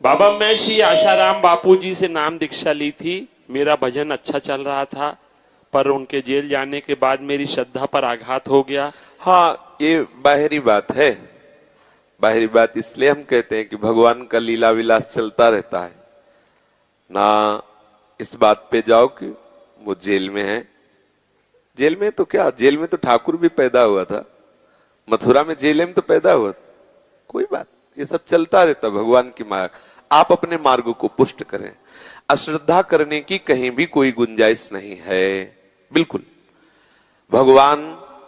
बाबा, मैं श्री आशाराम बापू जी से नाम दीक्षा ली थी। मेरा भजन अच्छा चल रहा था, पर उनके जेल जाने के बाद मेरी श्रद्धा पर आघात हो गया। हाँ, ये बाहरी बात है। बाहरी बात इसलिए हम कहते हैं कि भगवान का लीला विलास चलता रहता है ना। इस बात पे जाओ कि वो जेल में है। जेल में तो क्या, जेल में तो ठाकुर भी पैदा हुआ था, मथुरा में जेल में तो पैदा हुआ था। कोई बात, ये सब चलता रहता भगवान की माया। आप अपने मार्ग को पुष्ट करें। अश्रद्धा करने की कहीं भी कोई गुंजाइश नहीं है, बिल्कुल। भगवान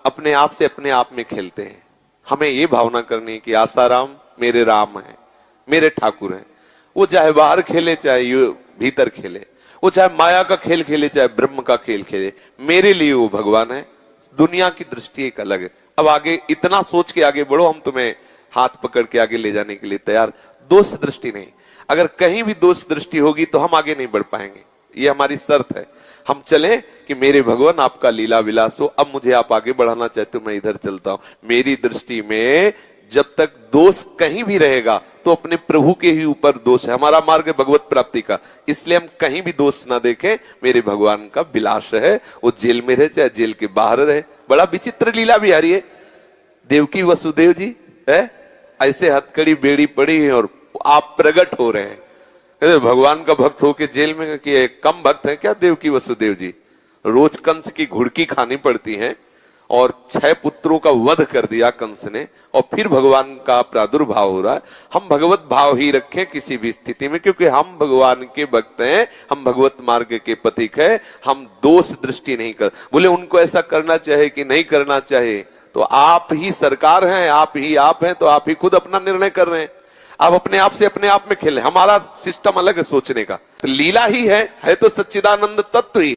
अपने आप से अपने आप में खेलते हैं। हमें ये भावना करनी है कि आसाराम मेरे राम है, मेरे ठाकुर हैं। वो चाहे बाहर खेले चाहे ये भीतर खेले, वो चाहे माया का खेल खेले चाहे ब्रह्म का खेल खेले, मेरे लिए वो भगवान है। दुनिया की दृष्टि एक अलग है। अब आगे इतना सोच के आगे बढ़ो, हम तुम्हें हाथ पकड़ के आगे ले जाने के लिए तैयार। दोष दृष्टि नहीं। अगर कहीं भी दोष दृष्टि होगी तो हम आगे नहीं बढ़ पाएंगे। ये हमारी शर्त है। हम चलें कि मेरे भगवान आपका लीला विलास हो, अब मुझे आप आगे बढ़ाना चाहते हो, मैं इधर चलता हूं। मेरी दृष्टि में जब तक दोष कहीं भी रहेगा तो अपने प्रभु के ही ऊपर दोष है। हमारा मार्ग है भगवत प्राप्ति का, इसलिए हम कहीं भी दोष ना देखें। मेरे भगवान का विलास है, वो जेल में रहे चाहे जेल के बाहर रहे। बड़ा विचित्र लीला बिहारी है। देवकी वसुदेव जी है, ऐसे हथकड़ी बेड़ी पड़ी है और आप प्रकट हो रहे हैं। भगवान का भक्त होके जेल में कि कम भक्त है क्या देवकी वसुदेव जी? रोज कंस की घुड़की खानी पड़ती है और 6 पुत्रों का वध कर दिया कंस ने, और फिर भगवान का प्रादुर्भाव हो रहा है। हम भगवत भाव ही रखें किसी भी स्थिति में, क्योंकि हम भगवान के भक्त हैं, हम भगवत मार्ग के पथिक हैं। हम दोष दृष्टि नहीं कर बोले उनको ऐसा करना चाहे कि नहीं करना चाहे, तो आप ही सरकार हैं, आप हैं, तो आप ही खुद अपना निर्णय कर रहे हैं। आप अपने आप से अपने आप में खेलें। हमारा सिस्टम अलग है सोचने का। तो लीला ही है तो सच्चिदानंद तत्व ही।